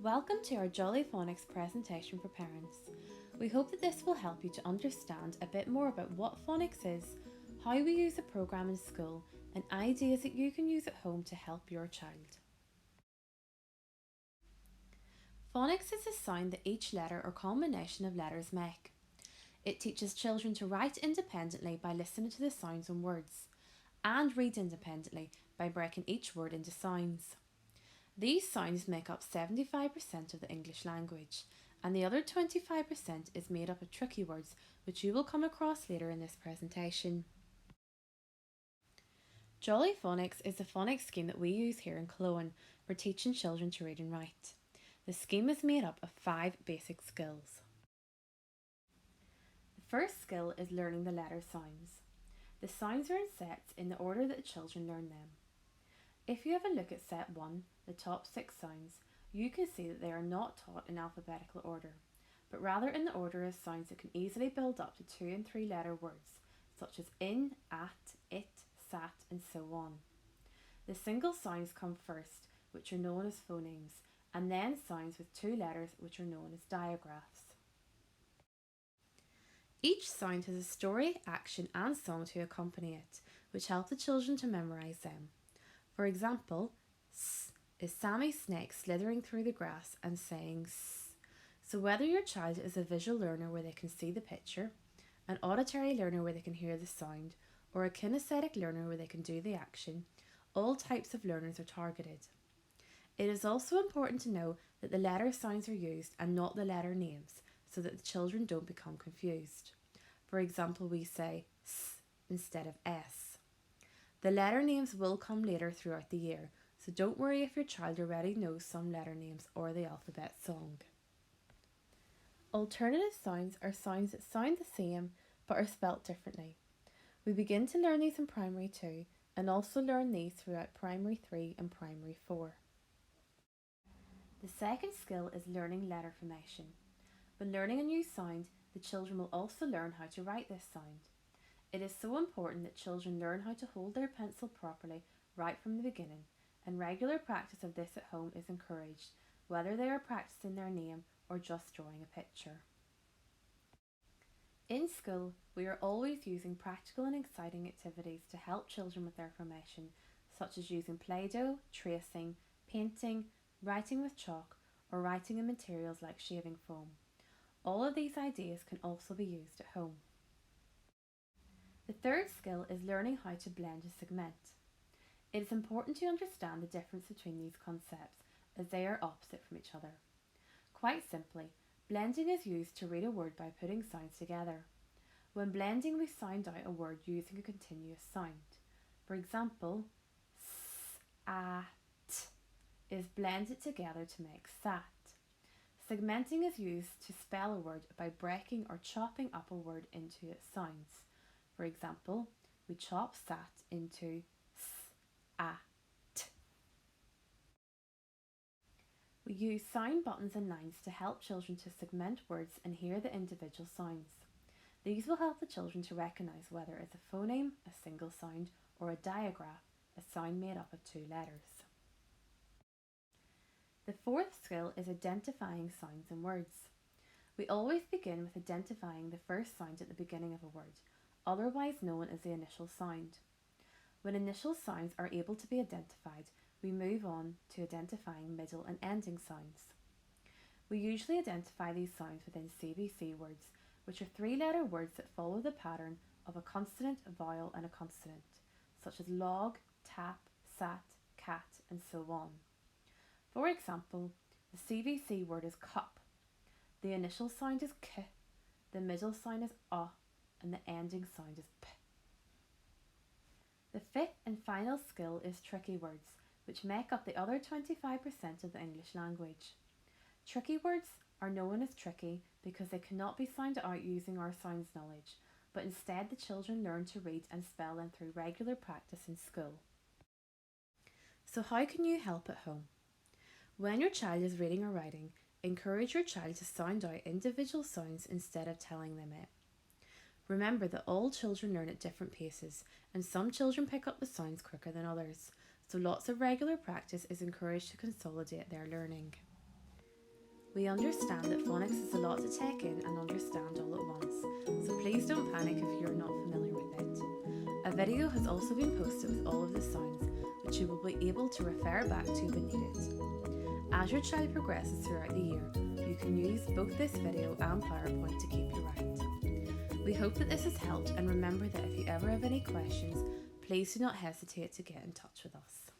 Welcome to our Jolly Phonics presentation for parents. We hope that this will help you to understand a bit more about what phonics is, how we use the programme in school, and ideas that you can use at home to help your child. Phonics is the sound that each letter or combination of letters make. It teaches children to write independently by listening to the sounds and words, and read independently by breaking each word into sounds. These sounds make up 75% of the English language, and the other 25% is made up of tricky words which you will come across later in this presentation. Jolly Phonics is the phonics scheme that we use here in Cologne for teaching children to read and write. The scheme is made up of 5 basic skills. The first skill is learning the letter sounds. The sounds are in sets in the order that the children learn them. If you have a look at set 1, the top 6 sounds, you can see that they are not taught in alphabetical order, but rather in the order of sounds that can easily build up to 2 and 3 letter words, such as in, at, it, sat, and so on. The single sounds come first, which are known as phonemes, and then sounds with 2 letters, which are known as diagraphs. Each sound has a story, action, and song to accompany it, which help the children to memorise them. For example, S is Sammy Snake slithering through the grass and saying S. So whether your child is a visual learner where they can see the picture, an auditory learner where they can hear the sound, or a kinesthetic learner where they can do the action, all types of learners are targeted. It is also important to know that the letter sounds are used and not the letter names, so that the children don't become confused. For example, we say S instead of S. The letter names will come later throughout the year, so don't worry if your child already knows some letter names or the alphabet song. Alternative sounds are sounds that sound the same but are spelt differently. We begin to learn these in primary 2 and also learn these throughout primary 3 and primary 4. The second skill is learning letter formation. When learning a new sound, the children will also learn how to write this sound. It is so important that children learn how to hold their pencil properly right from the beginning, and regular practice of this at home is encouraged, whether they are practicing their name or just drawing a picture. In school, we are always using practical and exciting activities to help children with their formation, such as using Play-Doh, tracing, painting, writing with chalk, or writing in materials like shaving foam. All of these ideas can also be used at home. The third skill is learning how to blend and segment. It is important to understand the difference between these concepts as they are opposite from each other. Quite simply, blending is used to read a word by putting sounds together. When blending, we sound out a word using a continuous sound. For example, s-a-t is blended together to make sat. Segmenting is used to spell a word by breaking or chopping up a word into its sounds. For example, we chop sat into s-a-t. We use sound buttons and lines to help children to segment words and hear the individual sounds. These will help the children to recognise whether it's a phoneme, a single sound, or a diagraph, a sound made up of 2 letters. The fourth skill is identifying sounds and words. We always begin with identifying the first sound at the beginning of a word, otherwise known as the initial sound. When initial sounds are able to be identified, we move on to identifying middle and ending sounds. We usually identify these sounds within CVC words, which are 3-letter words that follow the pattern of a consonant, a vowel, and a consonant, such as log, tap, sat, cat, and so on. For example, the CVC word is cup. The initial sound is k, the middle sound is and the ending sound is p. The fifth and final skill is tricky words, which make up the other 25% of the English language. Tricky words are known as tricky because they cannot be sounded out using our sounds knowledge, but instead the children learn to read and spell them through regular practice in school. So how can you help at home? When your child is reading or writing, encourage your child to sound out individual sounds instead of telling them it. Remember that all children learn at different paces, and some children pick up the sounds quicker than others, so lots of regular practice is encouraged to consolidate their learning. We understand that phonics is a lot to take in and understand all at once, so please don't panic if you're not familiar with it. A video has also been posted with all of the sounds, which you will be able to refer back to when needed. As your child progresses throughout the year, you can use both this video and PowerPoint to keep you right. We hope that this has helped, and remember that if you ever have any questions, please do not hesitate to get in touch with us.